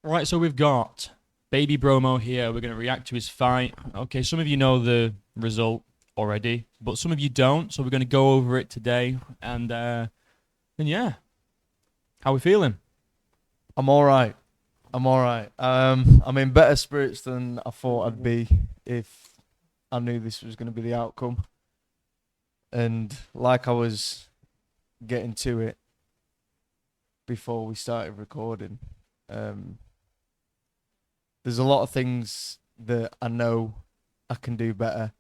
Right, so we've got Baby Bromo here. We're going to react to his fight. Okay, some of you know the result already, but some of you don't. So we're going to go over it today. And yeah, how we feeling? I'm all right. I'm all right. I'm in better spirits than I thought I'd be if I knew this was going to be the outcome. And like I was getting to it before we started recording, um, there's a lot of things that I know I can do better,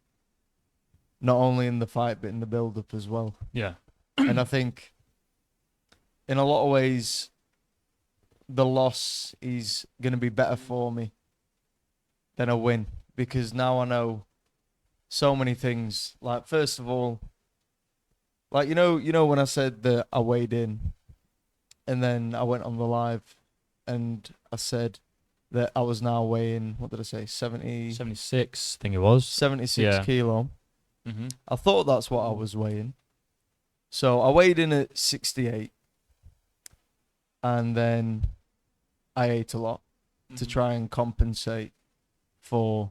not only in the fight but in the build-up as well. Yeah. And I think, in a lot of ways, the loss is going to be better for me than a win because now I know so many things. Like, first of all, like you know when I said that I weighed in and then I went on the live and I said that I was now weighing, what did I say, 76, I think it was. 76 Yeah. kilo. Mm-hmm. I thought that's what I was weighing. So I weighed in at 68 and then I ate a lot to try and compensate for,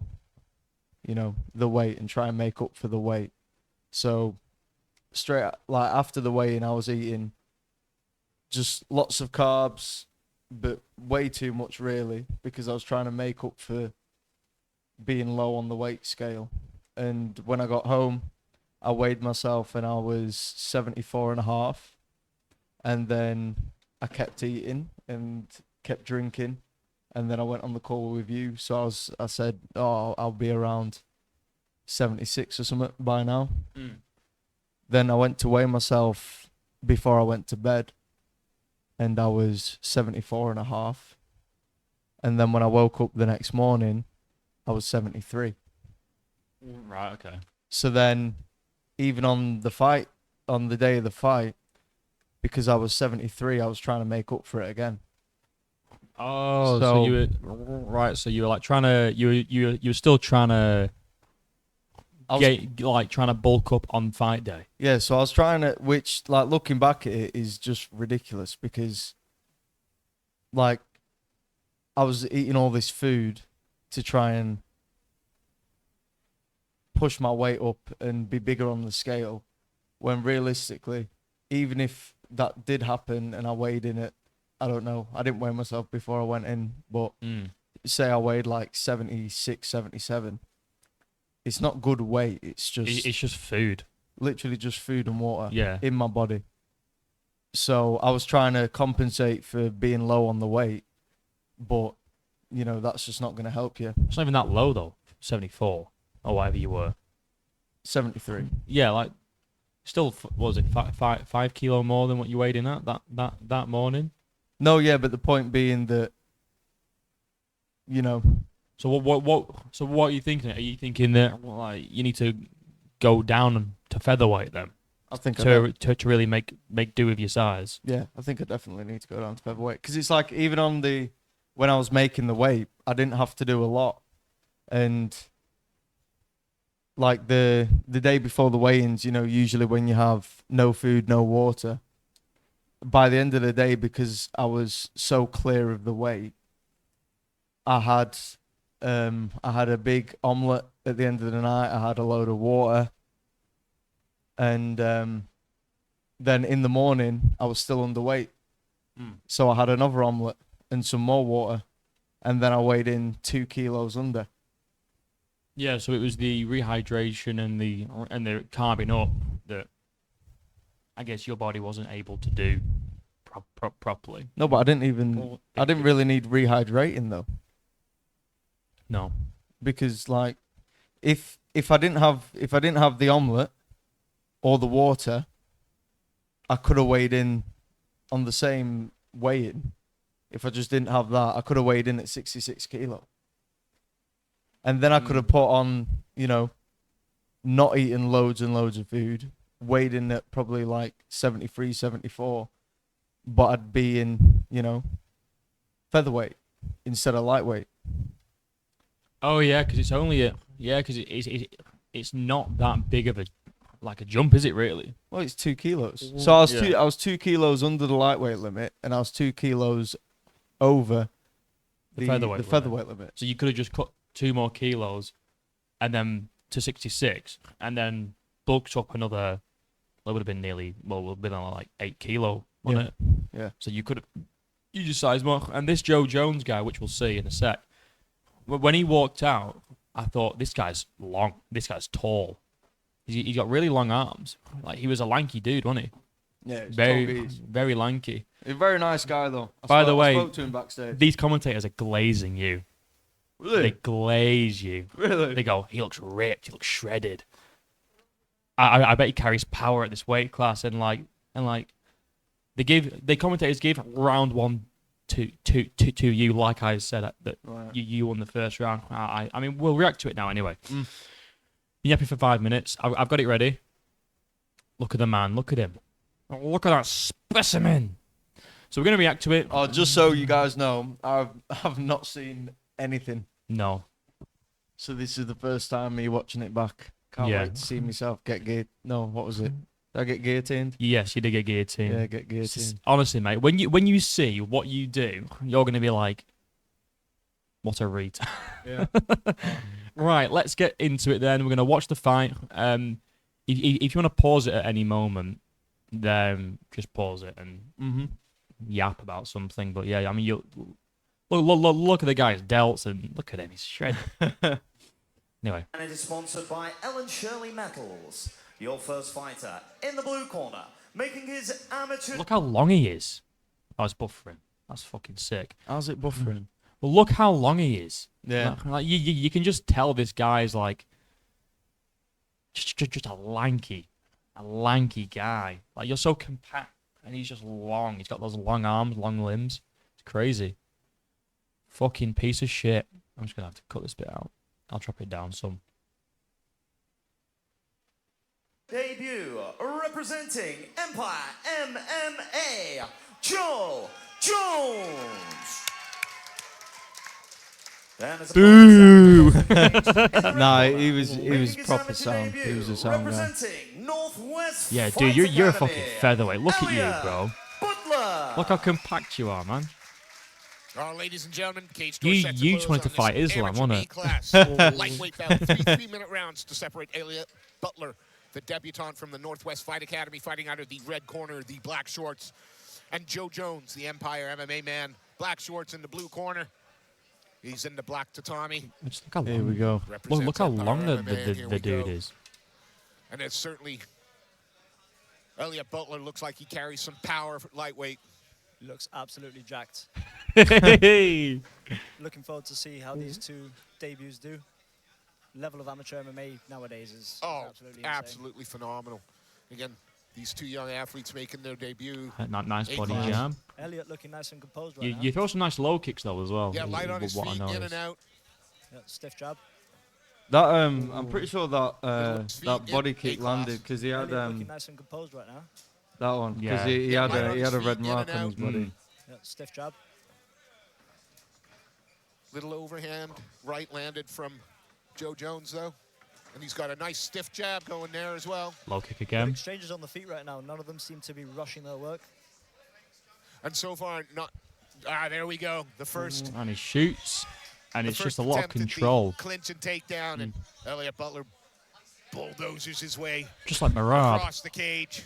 the weight and try and make up for the weight. So like after the weigh-in, I was eating just lots of carbs, but way too much really, because I was trying to make up for being low on the weight scale. And when I got home, I weighed myself and I was 74 and a half. And then I kept eating and kept drinking. And then I went on the call with you. So I said, oh, I'll be around 76 or something by now. Mm. Then I went to weigh myself before I went to bed, and I was 74 and a half. And then when I woke up the next morning, I was 73. Right, okay. So then, even on the day of the fight, because I was 73, I was trying to make up for it again. Oh, so you were right. So you were like trying to you were still trying to trying to bulk up on fight day. Yeah, so I was trying to, which, like, looking back at it is just ridiculous because, like, I was eating all this food to try and push my weight up and be bigger on the scale, when realistically, even if that did happen and I weighed in at, I don't know, I didn't weigh myself before I went in, but say I weighed like 76, 77. It's not good weight. It's just food. Literally just food and water Yeah. in my body. So I was trying to compensate for being low on the weight, but, that's just not going to help you. It's not even that low though. 74 or whatever you were. 73. Yeah, like still, what was it 5 kilo more than what you weighed in at that morning? No, yeah, but the point being that, So what are you thinking? Are you thinking that you need to go down to featherweight then? I think to really make do with your size. Yeah, I think I definitely need to go down to featherweight because it's like, even when I was making the weight, I didn't have to do a lot, and like the day before the weigh-ins, usually when you have no food, no water, by the end of the day, because I was so clear of the weight, I had a big omelette at the end of the night. I had a load of water, and then in the morning I was still underweight, so I had another omelette and some more water, and then I weighed in 2 kilos under. Yeah, so it was the rehydration and the carving up that I guess your body wasn't able to do properly. No, but I didn't really need rehydrating though. No, because like if I didn't have the omelette or the water, I could have weighed in on the same weigh-in. If I just didn't have that, I could have weighed in at 66 kilo. And then I could have put on, not eating loads and loads of food, weighed in at probably like 73, 74, but I'd be in, featherweight instead of lightweight. Oh yeah, because it's not that big of a jump, is it really? Well, it's 2 kilos. So I was 2 kilos under the lightweight limit, and I was 2 kilos over The featherweight the limit. featherweight limit. So you could have just cut 2 more kilos, and then to 66, and then bulked up another. That would have been nearly, well, it would have been like 8 kilo, wouldn't it? Yeah. So you could have used size more. And this Joe Jones guy, which we'll see in a sec, when he walked out, I thought, this guy's long. This guy's tall. He's got really long arms. Like, he was a lanky dude, wasn't he? Yeah, it's Very lanky. a very nice guy though. By the way, I spoke to him backstage. These commentators are glazing you. Really? They glaze you. Really? They go, he looks ripped. He looks shredded. I bet he carries power at this weight class, and the commentators give round 1 to you, like I said that Right. you won the first round. I mean, we'll react to it now anyway. You happy for 5 minutes? I've got it ready. Look at the man. Look at him. Look at that specimen. So we're gonna react to it. Oh, just so you guys know, I've not seen anything. No. So this is the first time me watching it back. Can't Yeah. wait to see myself get No, what was it? Did I get guillotined? Yes, you did get guillotined. Yeah, get guillotined. Honestly, mate, when you see what you do, you're gonna be like, what a retard. Yeah. Right, let's get into it then. We're going to watch the fight. If you want to pause it at any moment, then just pause it and yap about something. But yeah, I mean, you look at the guy's delts and look at him. He's shredded. Anyway. And it is sponsored by Ellen Shirley Metals, your first fighter in the blue corner, making his amateur... Look how long he is. Oh, it's buffering. That's fucking sick. How's it buffering? Well, look how long he is. Yeah. Like you can just tell this guy's like just a lanky guy. Like, you're so compact, and he's just long. He's got those long arms, long limbs. It's crazy. Fucking piece of shit. I'm just gonna have to cut this bit out. I'll drop it down some. Debut representing Empire MMA, Joe Jones. Boo! Nah, he was proper sound. He was a sound guy. Yeah, dude, you're a fucking featherweight. Look at you, bro. Butler. Look how compact you are, man. Ladies and gentlemen, cage You door set to just close wanted to on fight this Islam, amateur wasn't B it? class. Lightweight bout, 3 minute rounds to separate Elliot Butler, the debutant from the Northwest Fight Academy, fighting out of the red corner, the black shorts, and Joe Jones, the Empire MMA man, black shorts in the blue corner. He's in the black tatami. Just look how long. Here we go. Look how Empire long MMA, here the we dude go. is. And it's certainly, Elliot Butler looks like he carries some power for lightweight. Looks absolutely jacked. Hey! Looking forward to see how these two debuts do. Level of amateur MMA nowadays is absolutely insane. Absolutely phenomenal. Again, these two young athletes making their debut. Nice body A-class. jam. Elliot looking nice and composed right now. You throw some nice low kicks though as well. Yeah, light on his what I feet, in noticed. and out. Yeah, stiff jab. That I'm pretty sure that feet that body in kick A-class. landed because he had Elliot looking nice and composed right now. that one because Yeah. he Yeah, had light on he his had a feet, red in mark and on his out. body. Yeah, stiff jab. Little overhand right landed from Joe Jones, though. And he's got a nice stiff jab going there as well. Low kick Good again. exchanges on the feet right now. None of them seem to be rushing their work. And so far, not... there we go. The first... And he shoots. And the it's first just a lot of attempt at the control. Clinch and takedown, and Elliot Butler bulldozers his way Just like Marab. across the cage.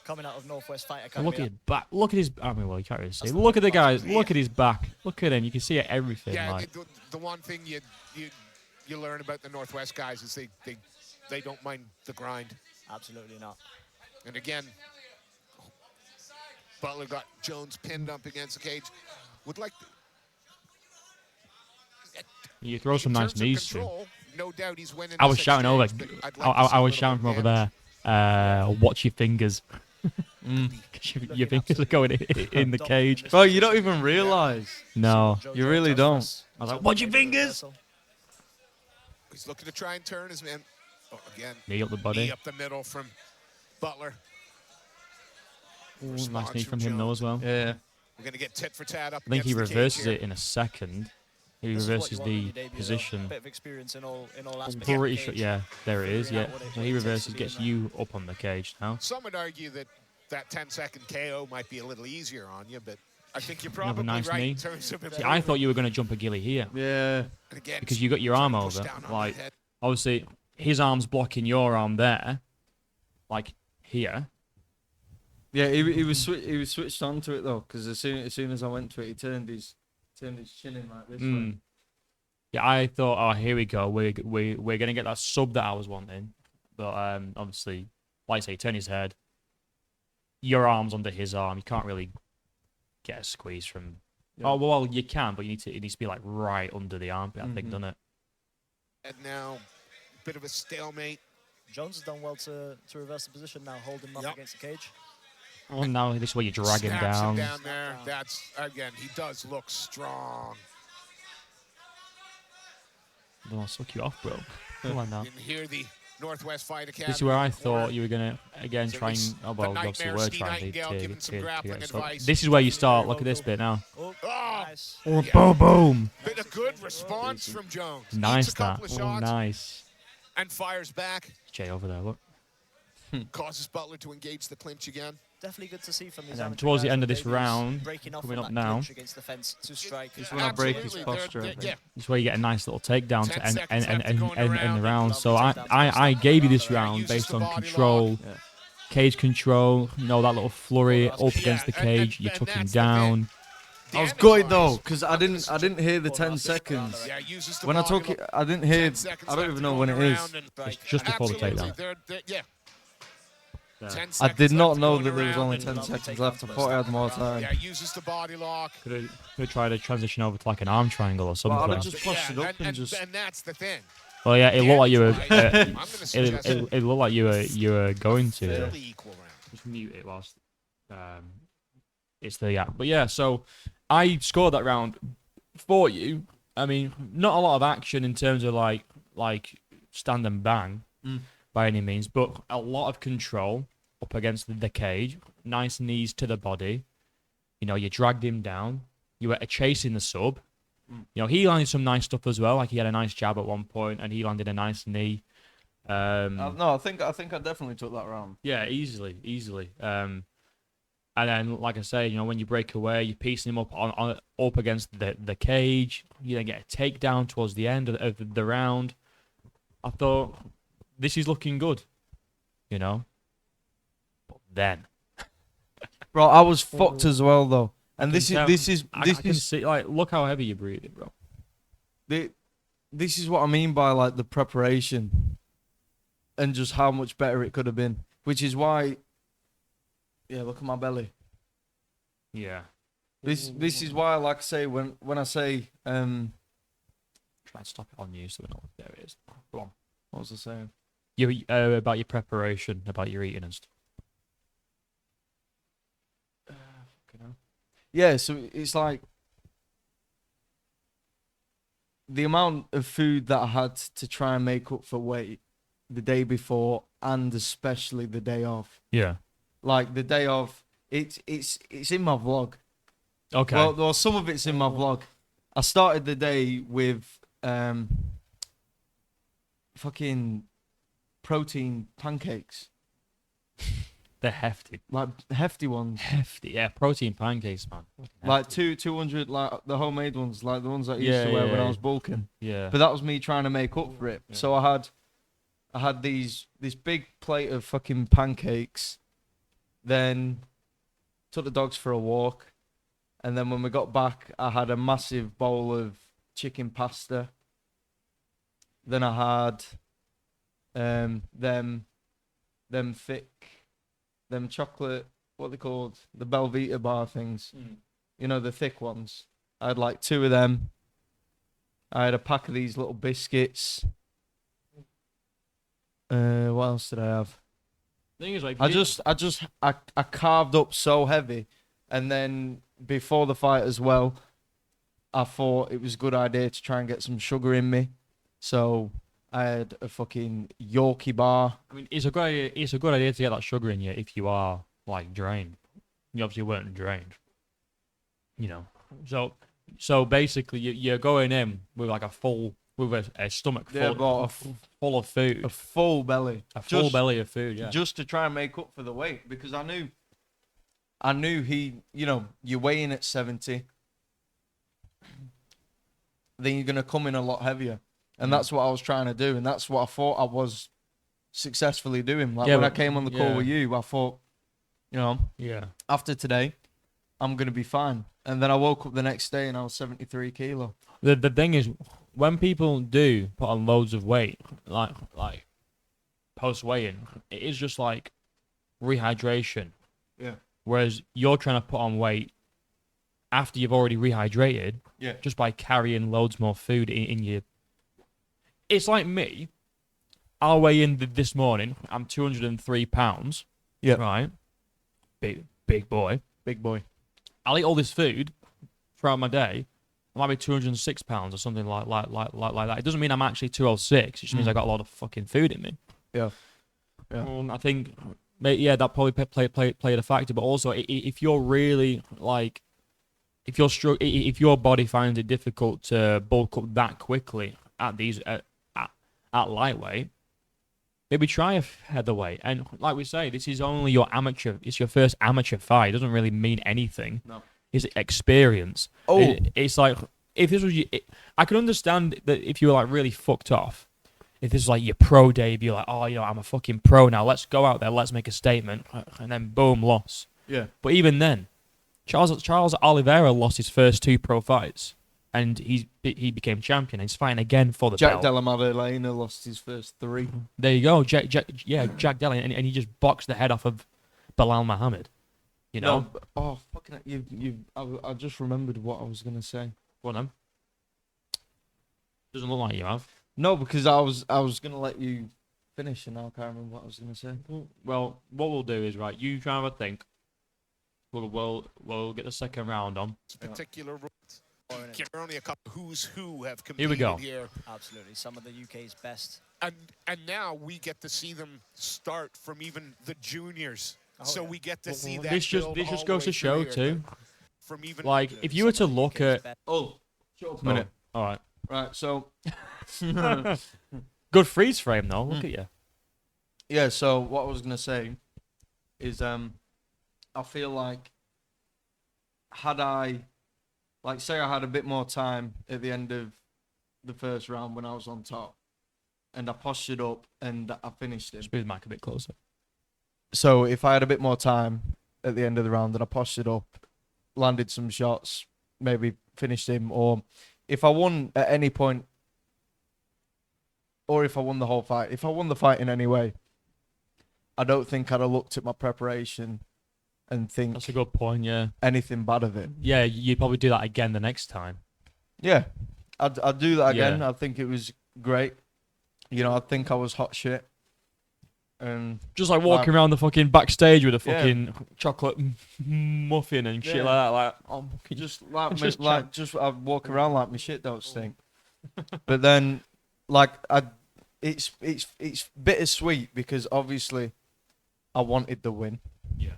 Coming out of Northwest Fight And Academy. look at his back. Look at his. I mean, well, you can't really see. Look at the guys. Look at his back. Look at him. You can see everything. Yeah, Like, the one thing you learn about the Northwest guys is they don't mind the grind. Absolutely not. And again, Butler got Jones pinned up against the cage. Would like you throw some in nice terms of knees too. control, no doubt he's winning. I was this shouting over. exchange, but I'd like to see I a was little shouting from over advance. there. Watch your fingers. 'Cause your fingers are going in the cage. Bro, you don't even realize. No. Joe You Jones really out don't. first. I was like, watch your fingers. Reversal. He's looking to try and turn his man. Oh, again, Knee up the knee body. up the middle from Butler. Ooh, Response nice knee from from him though as well. Yeah. We're going to get tit for tat up I think he against the cage reverses here. it in a second. He This is what reverses you want when the you debut, though. position. Bit of experience in all I'm aspects. pretty of the sure. cage. Yeah, there it is. Figuring Yeah. out what it So he takes to reverses, be gets in you up on the cage now. Some would argue that 10-second KO might be a little easier on you, but I think you're Another probably nice right knee. in terms of See, I thought you were going to jump a gilly here Yeah. And again, because you got your arm trying to push over. down on Like, the head. obviously, his arm's blocking your arm there, like here. Yeah, he was switched onto it though, because as soon as I went to it, he turned his chin in like this way. Mm. Yeah, I thought, oh, here we go. We're gonna get that sub that I was wanting, but obviously, like I say, turn his head. Your arm's under his arm. You can't really get a squeeze from. Yeah. Oh well, you can, but it needs to be like right under the armpit. I think, doesn't it? And now, bit of a stalemate. Jones has done well to reverse the position now, hold him up Yep. against the cage. Well, now this is where you drag him Snaps down. him down there. That's, again, he does look strong. I'll suck you off, bro. Come on now. You can hear the Northwest Fight Academy. This is where I in the corner. thought you were gonna again So try and. this- Oh the well, obviously Nightmare we're Steve trying Nightingale giving some grappling get stuff. advice. This is where you start. Look at this bit now. Oh, Oh, nice. Oh, Yeah. boom, boom. been a good response from Jones. Nice Eats a that. couple of Oh, shots nice. and fires back. Jay over there. Look. Causes Butler to engage the clinch again. Definitely good to see from these And then amateur towards the guys end that of this Davies round, breaking off coming from up that now. clinch against the fence to strike. It's when I break his Absolutely, posture, I they're- think. yeah. This is where you get a nice little takedown 10 to end seconds left to go in the the round. round. So Lovely I takedown. gave you this Yeah, round uses based the on body control, Yeah. cage control. You know that little flurry up Yeah, against the cage. You and took him that's the bit. down. I was Damage gutted though, wise, because I didn't hear the 10 seconds. Yeah, uses the When I body took lock. it, I didn't hear. 10 seconds I don't left even to know go when in it the is. round and- Just before the Absolutely, takedown. yeah. Yeah. 10 I seconds did left not to know go in that the there was round only and- 10 Lovely seconds takedown left. I from thought I had the more start. time. Yeah, uses the body lock. Could have tried to transition over to like an arm triangle or But something. I'd have just pushed it up and and just. that's the thing. Well, yeah, it looked like you were. I'm gonna suggest It looked like you were going to. fairly equal round. Just mute it whilst it's the app. But yeah, so I scored that round for you. I mean, not a lot of action in terms of like stand and bang by any means, but a lot of control up against the cage. Nice knees to the body. You know, you dragged him down. You were chasing the sub. You know, he landed some nice stuff as well. Like he had a nice jab at one point, and he landed a nice knee. No, I think I definitely took that round. Yeah, easily. And then, like I say, you know, when you break away, you're piecing him up up against the cage. You then get a takedown towards the end of the round. I thought this is looking good, you know. But then, Bro, I was fucked as well though. And this I can is see, like, look how heavy you're breathing, bro. this is what I mean by like the preparation and just how much better it could have been. Which is why, yeah, look at my belly. Yeah. This is why, like I say, when I say Try and stop it on you so we know. There it is. Go on. what was I saying? You about your preparation, about your eating and stuff. Yeah, so it's like the amount of food that I had to try and make up for weight the day before and especially the day of. Yeah. Like the day of, it's in my vlog. Okay. Well, some of it's in my vlog. I started the day with fucking protein pancakes, they're hefty. like hefty ones, Hefty. Yeah, protein pancakes, man. like 200, like the homemade ones, like the ones that I used Yeah, to wear when yeah. I was bulking. Yeah. But that was me trying to make up for it. Yeah. So I had this big plate of fucking pancakes, then took the dogs for a walk, and then when we got back, I had a massive bowl of chicken pasta. Then I had them chocolate, what they called, the Belvita bar things. You know, the thick ones. I had like 2 of them. I had a pack of these little biscuits. What else did I have? Thing is, like, I carved up so heavy, and then before the fight as well, I thought it was a good idea to try and get some sugar in me. So I had a fucking Yorkie bar. I mean, it's a good idea to get that sugar in you if you are like drained. You obviously weren't drained, you know. So basically, you're going in with like a stomach full, Yeah, but full of food, a full belly. a full Just- belly of food. Yeah. Just to try and make up for the weight, because I knew I knew you weigh in at 70, then you're gonna come in a lot heavier, and that's what I was trying to do, and that's what I thought I was successfully doing. Like when I came on the call with you, I thought, after today, I'm gonna be fine. And then I woke up the next day and I was 73 kilo. The thing is, when people do put on loads of weight, like post weigh-in, it is just like rehydration. Yeah. Whereas you're trying to put on weight after you've already rehydrated, just by carrying loads more food in your. It's like me. I'll weigh in this morning. I'm 203 pounds. Yeah. Right. Big boy. Big boy. I'll eat all this food throughout my day. I might be 206 pounds or something like that. It doesn't mean I'm actually 206. It just means I got a lot of fucking food in me. Yeah. Yeah. I think, that probably played a factor. But also, if you're really like, if your body finds it difficult to bulk up that quickly at these at lightweight, maybe try a featherweight. And like we say, this is only your amateur. It's your first amateur fight. It doesn't really mean anything. No. It's experience. Oh, it's like if this was I can understand that if you were like really fucked off. If this is like your pro debut, like, oh, I'm a fucking pro now. Let's go out there. Let's make a statement, and then boom, loss. Yeah. But even then, Charles Oliveira lost his first 2 pro fights, and he became champion. And he's fighting again for the belt. Jack Della Maddalena lost his first 3. There you go, Jack Della, and he just boxed the head off of Bilal Muhammad. You know? No, fucking I just remembered what I was gonna say. What on? Doesn't look like you have. No, because I was gonna let you finish, and I can't remember what I was gonna say. Well, what we'll do is you try and have a think. We'll get the second round on. Particular rules. There are only a couple who's who have competed here. We go. Here. Absolutely, some of the UK's best. And now we get to see them start from even the juniors. So we get to see that. This just goes to show too. From even like if you were to look at shut up a minute. All right. Right, so good freeze frame though. Look at you. Yeah. So what I was gonna say is, I feel like had I, like, say I had a bit more time at the end of the first round when I was on top, and I postured up and I finished him. Just move the mic a bit closer. So if I had a bit more time at the end of the round and I postured up, landed some shots, maybe finished him, or if I won at any point, or if I won the whole fight, if I won the fight in any way, I don't think I'd have looked at my preparation and think that's a good point. Yeah, anything bad of it. Yeah, you'd probably do that again the next time. Yeah, I'd do that again. I think it was great. I think I was hot shit. And just like walking around the fucking backstage with a fucking chocolate muffin and shit like that, like I walk around like my shit don't stink. But then, like, it's bittersweet because obviously I wanted the win. Yeah.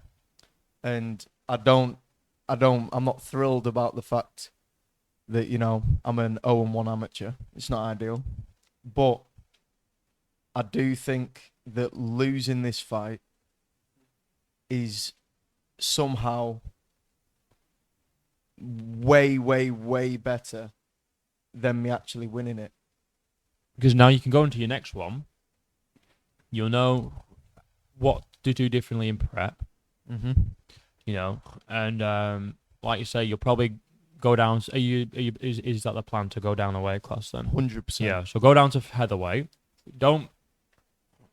And I'm not thrilled about the fact that I'm an 0-1 amateur. It's not ideal, but I do think that losing this fight is somehow way, way, way better than me actually winning it. Because now you can go into your next one. You'll know what to do differently in prep. Mm-hmm. And like you say, you'll probably go down. Is that the plan to go down a weight class then? 100%. Yeah. So go down to featherweight. Don't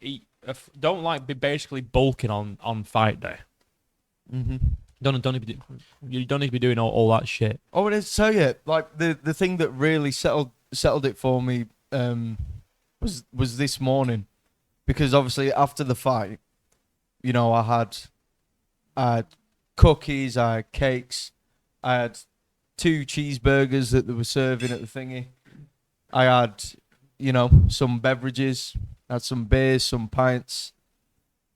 be basically bulking on fight day. Mm-hmm. You don't need to be doing all that shit. Oh, and it's so like the thing that really settled it for me was this morning, because obviously after the fight, I had cookies, I had cakes, I had 2 cheeseburgers that they were serving at the thingy. I had some beverages. Had some beers, some pints,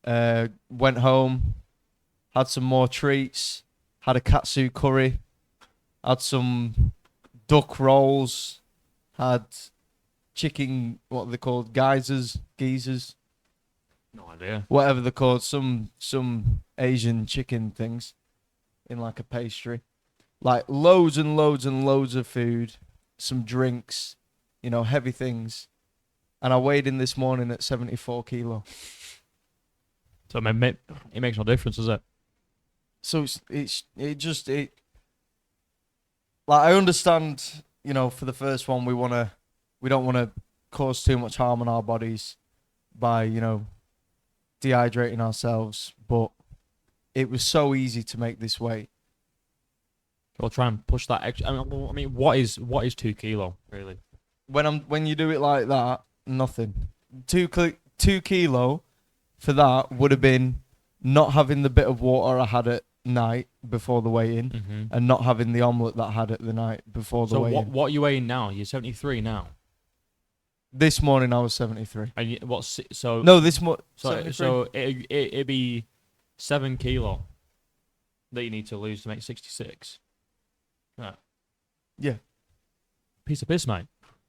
went home, had some more treats, had a katsu curry, had some duck rolls, had chicken, what are they called, geysers, no idea, whatever they're called, some Asian chicken things, in like a pastry. Like loads and loads and loads of food, some drinks, you know, heavy things. And I weighed in this morning at 74 kilo. So it makes no difference, does it? So like I understand, you know, for the first one we don't want to cause too much harm on our bodies by, you know, dehydrating ourselves, but it was so easy to make this weight. We'll try and push that extra. I mean, what is 2 kilo really? When you do it like that, nothing. 2 kilo for that would have been not having the bit of water I had at night before the weigh-in, and not having the omelette that I had at the night before the weigh-in. So what are you weighing now? You're 73 now. This morning I was 73. And No, this morning. So it'd be 7 kilo that you need to lose to make 66. Right. Yeah. Piece of piss, mate.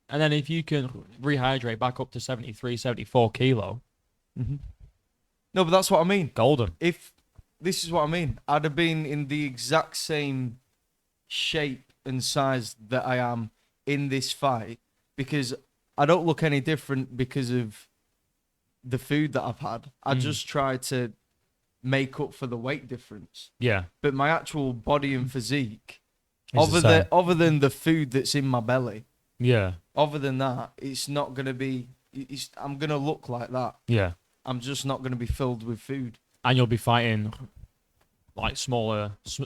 And then if you can rehydrate back up to 73, 74 kilo. No, but that's what I mean. Golden. This is what I mean. I'd have been in the exact same shape and size that I am in this fight, because I don't look any different because of the food that I've had. I just try to make up for the weight difference. Yeah. But my actual body and physique, It's other than the food that's in my belly, yeah. other than that, it's not going to be... I'm going to look like that. Yeah. I'm just not going to be filled with food. And you'll be fighting like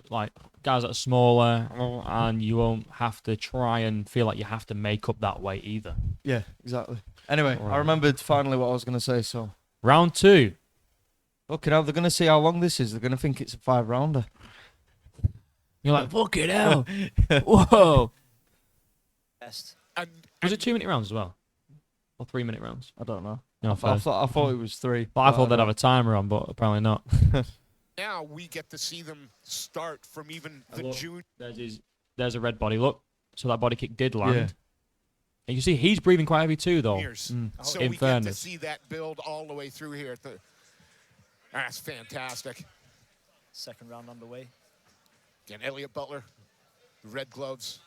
like guys that are smaller, and you won't have to try and feel like you have to make up that weight either. Yeah, exactly. Anyway, Right. I remembered finally what I was going to say, so... Round 2. Okay, now they're going to see how long this is. They're going to think it's a 5-rounder. You're like, fuck it hell. Whoa. Best. Was it 2-minute rounds as well? Or 3-minute rounds? I don't know. No, I thought it was 3. But I thought they'd have a timer on, but apparently not. Now we get to see them start from even the June. There's a red body. Look, so that body kick did land. Yeah. And you see, he's breathing quite heavy too, though. years. So In we fairness. get to see that build all the way through here. That's fantastic. Second round underway. Again, Elliot Butler, red gloves,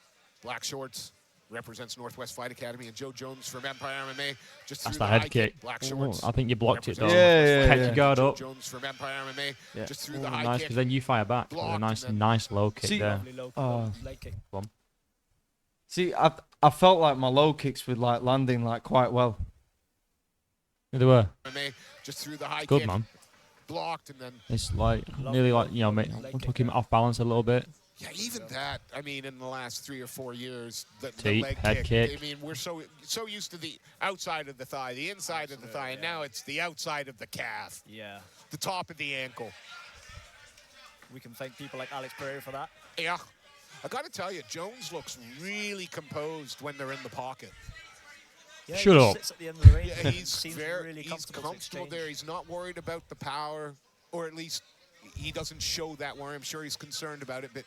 black shorts, represents Northwest Fight Academy, and Joe Jones from Empire MMA just That's threw the the head kick. black shorts. I think you blocked it, though. represents Yeah, Northwest Head Fight your Academy, guard Joe up. Jones from Empire MMA Yeah. just threw the high Nice, kick. because then you fire back with a Blocked, and then- nice low kick See- there. Lovely low leg kick. See, I felt like my low kicks were like landing like quite well. Yeah, they were. MMA just threw the high Good, kick. man. Blocked, and then It's like, nearly like, you know, took him off balance a little bit. yeah, even that. I mean, in the last 3 or 4 years, the Deep leg head kick. I mean, we're so used to the outside of the thigh, the inside of the thigh, and now it's the outside of the calf, Yeah. the top of the ankle. We can thank people like Alex Pereira for that. Yeah, I got to tell you, Jones looks really composed when they're in the pocket. Yeah, Shut he up. sits at the end of the ring. Yeah, he's Seems really he's comfortable, to comfortable exchange. there. He's not worried about the power, or at least he doesn't show that worry. I'm sure he's concerned about it, but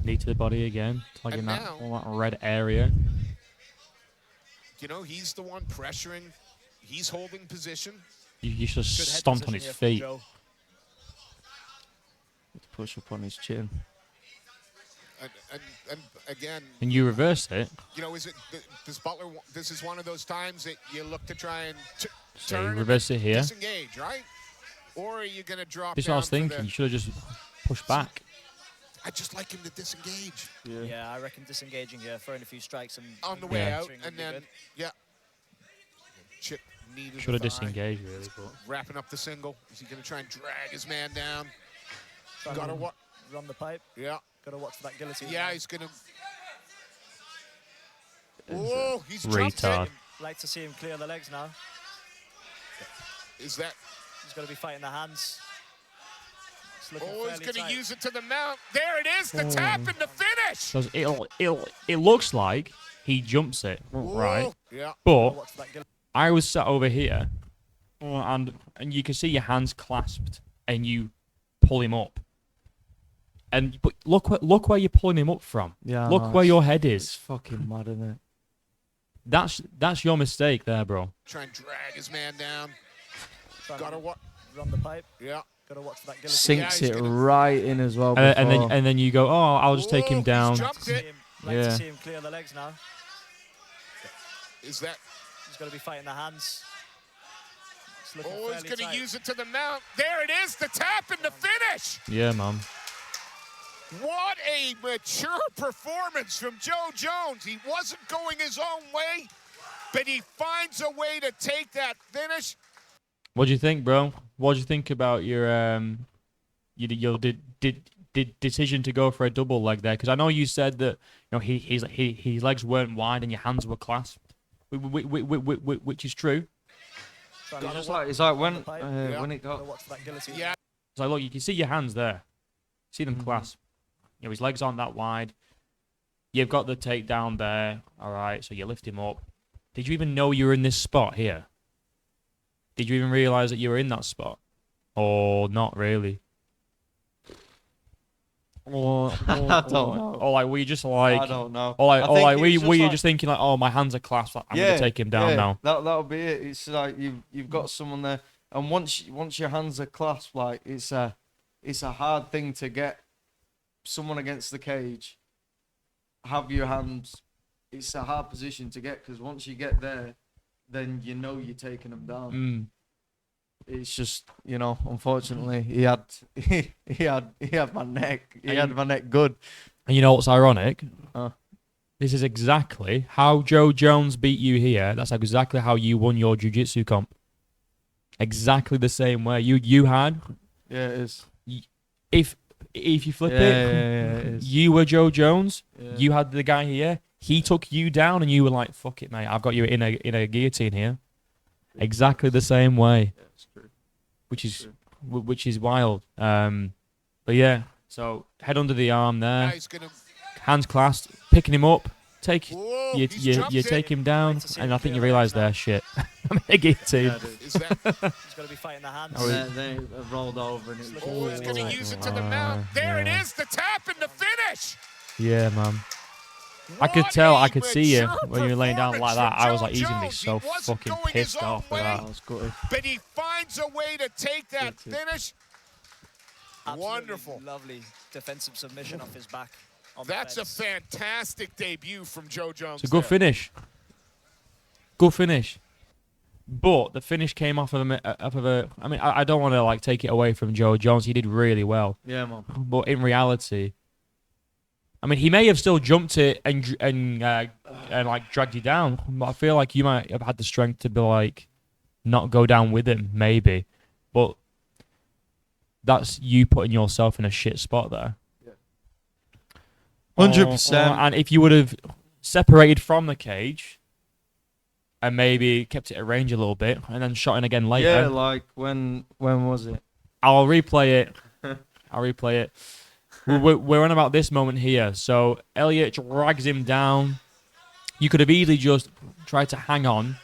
Knee to the body again, tagging And that, now- all that red area. you know, he's the one pressuring. He's holding position. You should have Good head stomped on position his here from feet. Joe. Push up on his chin. And again, And you reversed it. you know, does Butler? This is one of those times that you look to try and So turn you and reverse it here. disengage, right? Or are you going to drop This is down what I was for the- thinking. You should have just pushed back. I just like him to disengage Yeah, I reckon disengaging here, throwing a few strikes and on the way Yeah. out, Swing would and be then good. yeah, chip knee to Should have the thigh. disengaged, really. But Wrapping up the single. Is he going to try and drag his man down? Trying Got to to what? run the pipe. Yeah, Got to watch for that guillotine. yeah. He's going to. Whoa! He's jumped Retard. it. Like to see him clear the legs now. Is that? He's going to be fighting the hands. It's looking Oh, he's fairly going to tight. use it to the mount. There it is. The tap and the finish. so it looks like he jumps it, right? Whoa. Yeah. But Watch for that guillotine. I was sat over here, and you can see your hands clasped, and you pull him up. But look where you're pulling him up from. Yeah. Look no, where it's- your head It's is. fucking mad, isn't it? That's your mistake there, bro. Try and drag his man down. Trying Got to to what? run the pipe. Yeah. Got to watch for that guillotine. Sinks Yeah, it he's gonna- right in as well. And then you go, oh, I'll just take him Whoa, he's down. jumped it. Like Yeah. to see him clear the legs now. Is that? He's got to be fighting the hands. It's looking Oh, he's fairly going to tight. use it to the mount. There it is, the tap and the finish. Yeah, man. What a mature performance from Joe Jones. He wasn't going his own way, but he finds a way to take that finish. What do you think, bro? What do you think about your decision to go for a double leg there? Because I know you said that his legs weren't wide and your hands were clasped, which is true. It's like when it Gotta got. watch for that guillotine. Yeah. So look, you can see your hands there, see them Mhm. clasped. His legs aren't that wide. You've got the takedown there. All right, so you lift him up. Did you even know you were in this spot here? Did you even realize that you were in that spot, or not really? I don't know. Or like were you just like? I don't know. Or like, I or think like, were it's you, just were you like- just thinking like, oh, my hands are clasped, like, I'm gonna take him down now? That'll be it. It's like you've got someone there, and once your hands are clasped, like it's a hard thing to get someone against the cage. Have your hands. It's a hard position to get because once you get there, then you know you're taking them down. Mm. It's just unfortunately he had my neck. He had my neck good. And you know what's ironic? Huh. This is exactly how Joe Jones beat you here. That's exactly how you won your jiu-jitsu comp. Exactly the same way. You had, Yeah, it is. if you flip Yeah, it, it is. you were Joe Jones. Yeah. You had the guy here. He took you down, and you were like, "Fuck it, mate. I've got you in a guillotine here." Exactly the same way, Yeah, it's true. which is wild. But yeah. So head under the arm Now there, he's gonna, hands clasped, picking him up. whoa, You he's jumped take it. him down, to see and him I think clear you the realise legs there, shit, I'm in a guillotine. Yeah, dude. Is that? He's got to be fighting the hands. Oh, They rolled over and it was. Oh, he's going to Oh, use it to the mount. There it yeah. is, the tap and the finish. Yeah, man. I could What tell, a I could see you mature when you were laying down like that. performance I was from like, he's gonna be Joe so Jones. He wasn't fucking going his pissed own off with way. that. I was gutted. But he finds a way to take that That's it. finish. Absolutely Wonderful. Lovely defensive submission off his back. on the That's a fence. fantastic debut from Joe Jones. It's a good there. finish. Good finish. But the finish came off of a. I mean, I don't want to like take it away from Joe Jones. He did really well. Yeah, man. But in reality, I mean, he may have still jumped it and like dragged you down. But I feel like you might have had the strength to be like, not go down with him, maybe. But that's you putting yourself in a shit spot there. 100%. And if you would have separated from the cage and maybe kept it at range a little bit and then shot in again later. Yeah, like when was it? I'll replay it. I'll replay it. We're on about this moment here. So Elliot drags him down. You could have easily just tried to hang on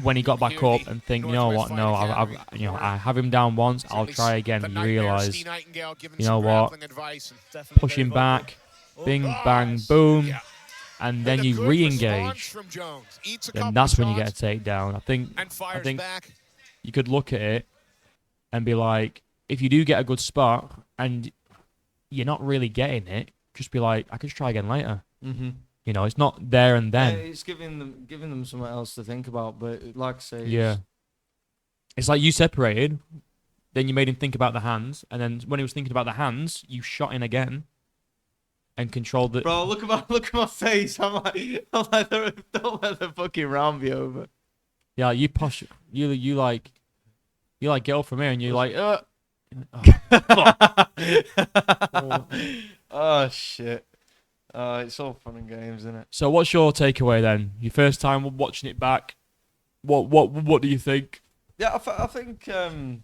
when he got back Here up the and think, you know what? Northwest No, Fighting Academy. I have him down once. I'll Certainly try again. the And you nightmare realize, Steve Nightingale giving you some know what? grappling advice and- Definitely push very him vocal. back, bing, Oh, bang, yes. boom, Yeah. and then a you good re-engage. response from Jones. Eats a Then couple that's when you shots get a takedown. I think and fires think back. you could look at it and be like, if you do get a good spot and you're not really getting it, just be like, I could just try again later. Mm-hmm. You know, it's not there and Yeah, then. it's giving them something else to think about. But like I say, Yeah. It's like you separated, then you made him think about the hands, and then when he was thinking about the hands, you shot in again and controlled the. bro, look at my face. I'm like, don't let the fucking round be over. Yeah, you push. You like get up from here, and you're like, Oh shit. It's all fun and games, isn't it? So what's your takeaway then? Your first time watching it back. What do you think? Yeah, I think I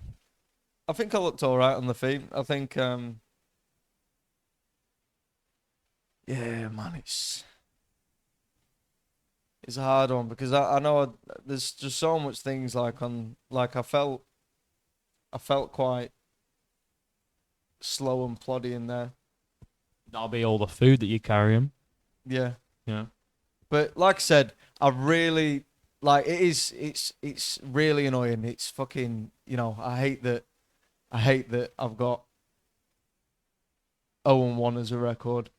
looked all right on the feet. I think yeah, man, it's a hard one because I know there's just so much things like I felt quite slow and ploddy in there. That'll be all the food that you're carrying. Yeah. Yeah. But like I said, I really like it's really annoying. It's fucking, I hate I hate that I've got 0-1 as a record.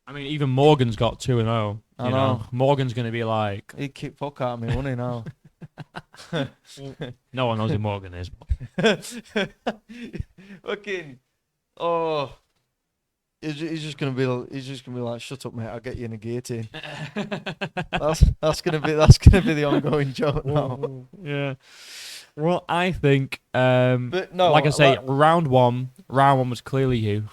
I mean, even Morgan's got 2-0. I know. Morgan's going to be like... He'd kick fuck out of me, wouldn't he, now? No one knows who Morgan is. Fucking... Oh... He's just gonna be like, shut up, mate. I'll get you in a guillotine. that's gonna be the ongoing joke now. Yeah. Well, I think, but no, like I say, round one was clearly you.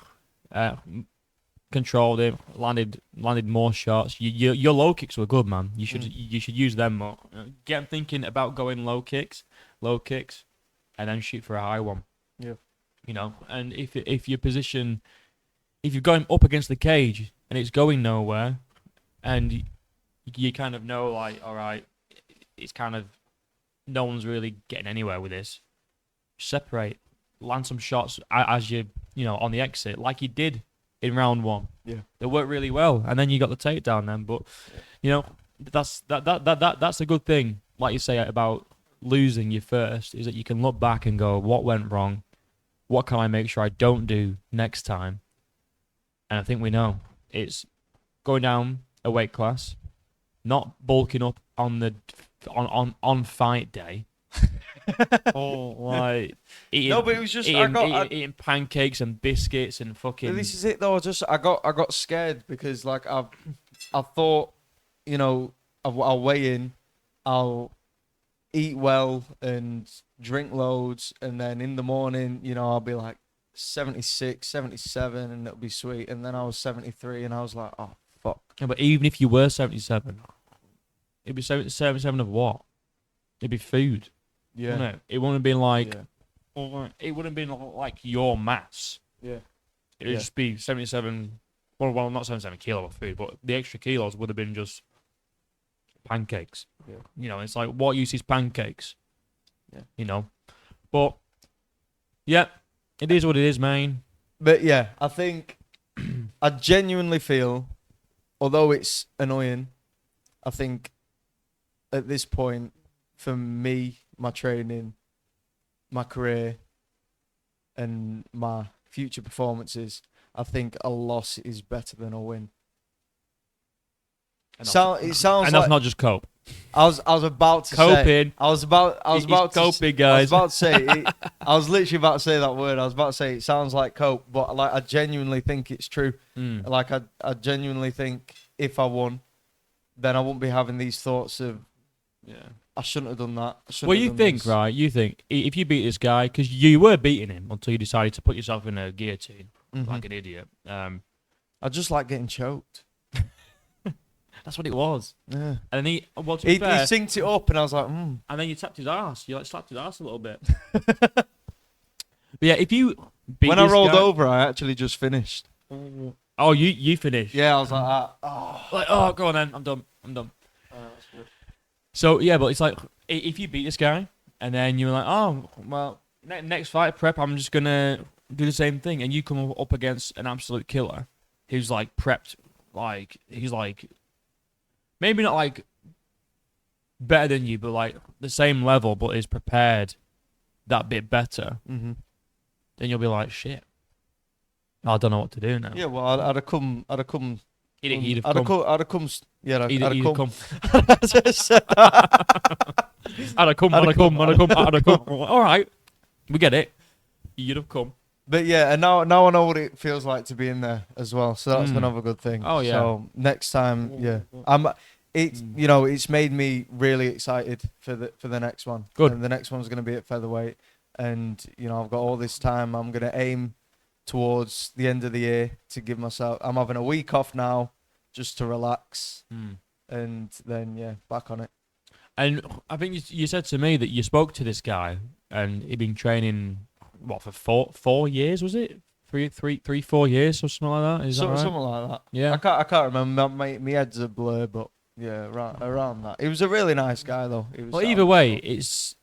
Controlled it, landed more shots. Your low kicks were good, man. You should use them more. Get thinking about going low kicks, and then shoot for a high one. Yeah. And if your position. If you're going up against the cage and it's going nowhere, and you kind of know, like, all right, it's kind of no one's really getting anywhere with this. Separate, land some shots as you on the exit, like you did in round one. Yeah, they worked really well, and then you got the takedown. Then, but that's a good thing. Like you say about losing your first, is that you can look back and go, what went wrong? What can I make sure I don't do next time? And I think we know it's going down a weight class, not bulking up on fight day. Like eating, no, but it was just eating pancakes and biscuits and fucking. But this is it though. I got scared because like I thought, I'll weigh in, I'll eat well and drink loads, and then in the morning, I'll be like 76, 77, and it'll be sweet. And then I was 73, and I was like, oh fuck. Yeah, but even if you were 77, it'd be 77 of what? It'd be food. Yeah. Wouldn't it? It wouldn't have been like. Yeah. It wouldn't have been like your mass. Yeah. It'd just be 77. Well, not 77 kilo of food, but the extra kilos would have been just pancakes. Yeah. It's like, what use is pancakes? Yeah. But yeah. It is what it is, man. But yeah, I think I genuinely feel, although it's annoying, I think at this point, for me, my training, my career, and my future performances, I think a loss is better than a win. And it sounds that's not just cope. I was about to coping. say. I was about to coping, guys. I was about to say. I was literally about to say that word. I was about to say it sounds like cope, but like I genuinely think it's true. Like I genuinely think if I won, then I wouldn't be having these thoughts of, I shouldn't have done that. Well, you think, right? You think if you beat this guy, because you were beating him until you decided to put yourself in a guillotine like an idiot. I just like getting choked. That's what it was. Yeah. And then he synced it up, and I was like, And then you tapped his ass. You slapped his ass a little bit. But yeah, if you beat when I rolled over, I actually just finished. Oh, you finished? Yeah, I was like, go on then. I'm done. That's good. So yeah, but it's like if you beat this guy, and then you're like, oh well, next fight prep, I'm just gonna do the same thing, and you come up against an absolute killer, who's like prepped, like he's like. Maybe not like better than you, but like the same level, but is prepared that bit better. Mm-hmm. Then you'll be like, shit, I don't know what to do now. Yeah, well, I'd have come. I'd have come. Yeah, I'd have come. I'd have come. All right, we get it. You'd have come. But yeah, and now I know what it feels like to be in there as well. So that's another good thing. Oh yeah. So next time, it's made me really excited for the next one. Good. And the next one's going to be at featherweight, and I've got all this time. I'm going to aim towards the end of the year to give myself. I'm having a week off now, just to relax, and then back on it. And I think you said to me that you spoke to this guy, and he'd been training. What, for 4 years, was it? 4 years or something like that? Is that right? Something like that. Yeah. I can't remember. My head's a blur, but yeah, around that. He was a really nice guy, though. Well, either way, it's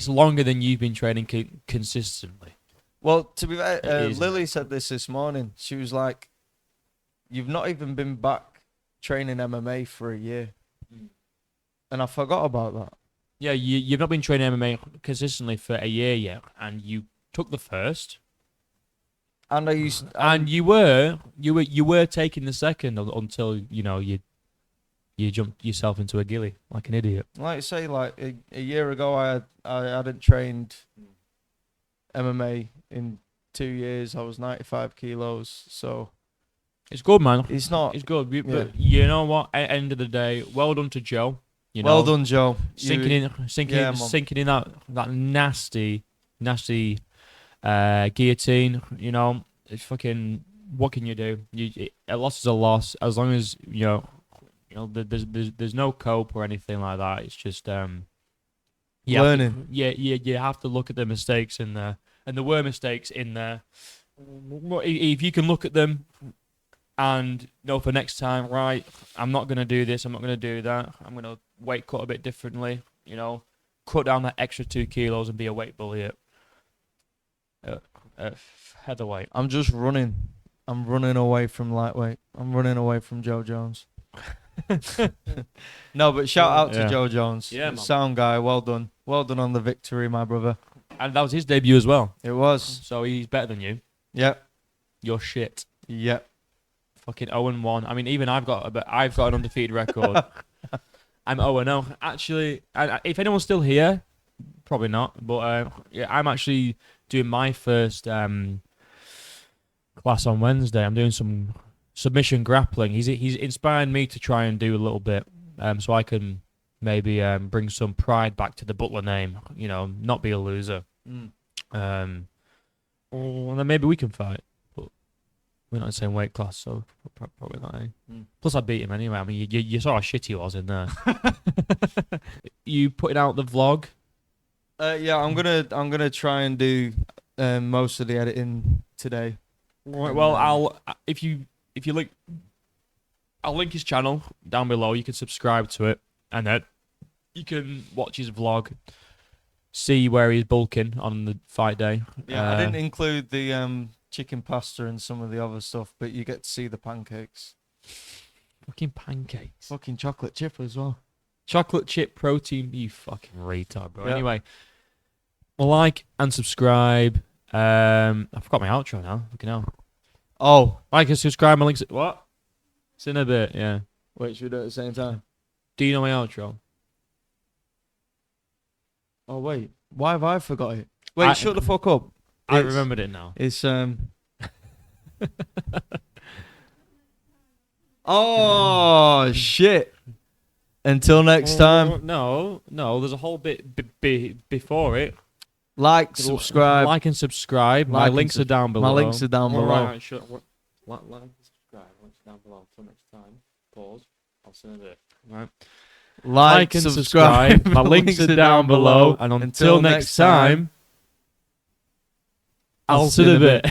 longer than you've been training consistently. Well, to be fair, Lily said this morning. She was like, "You've not even been back training MMA for a year," and I forgot about that. Yeah, you've not been training MMA consistently for a year yet, and you took the first, And I used and you were taking the second until you jumped yourself into a gilly like an idiot. like I say, like a year ago, I hadn't trained MMA in 2 years. I was 95 kilos, so It's good, man. it's not. It's good. Yeah. But you know what? At the end of the day, well done to Joe. Well done, Joe. Sinking Yeah, man. in that nasty guillotine. It's fucking. What can you do? A loss is a loss. As long as there's no cope or anything like that. It's just Learning. You have to look at the mistakes in there, and there were mistakes in there. If you can look at them and know for next time, right? I'm not gonna do this. I'm not gonna do that. I'm gonna weight cut a bit differently. Cut down that extra 2 kilos and be a weight bully at featherweight. I'm just running. I'm running away from lightweight. I'm running away from Joe Jones. No, but shout out to Joe Jones. Yeah, man. Sound guy. Well done. Well done on the victory, my brother. And that was his debut as well. It was. So he's better than you. Yep. You're shit. Yep. Fucking 0-1. I mean, even I've got an undefeated record. I'm 0-0. Actually, if anyone's still here, probably not. But I'm actually doing my first class on Wednesday. I'm doing some submission grappling. He's inspired me to try and do a little bit, so I can maybe bring some pride back to the Butler name. Not be a loser. And then maybe we can fight. But we're not in the same weight class, so probably not. Plus, I beat him anyway. I mean, you saw how shit he was in there. You putting out the vlog? Yeah, I'm gonna try and do most of the editing today. Right. Well, if you link, I'll link his channel down below. You can subscribe to it, and then you can watch his vlog, see where he's bulking on the fight day. Yeah, I didn't include the chicken pasta and some of the other stuff, but you get to see the pancakes. Fucking pancakes. Fucking chocolate chip as well. Chocolate chip protein. You fucking retard, bro. Yeah. Anyway, like and subscribe. I forgot my outro now. Fucking hell. Oh, Like and subscribe. My links. What? It's in a bit. Yeah. wait, should we do it at the same time? Do you know my outro? Oh wait, why have I forgot it? Wait, I- shut the fuck up. I It's- remembered it now. It's Oh shit! Until next time, No. There's a whole bit before it. like, subscribe. Like and subscribe. My Like and links are down below. My links are down below. Alright, sure. Like and subscribe. Links down below. Until next time. Pause. I'll see you in a bit. Right. Like and subscribe. My links are down below. And until next time, I'll see you in a bit.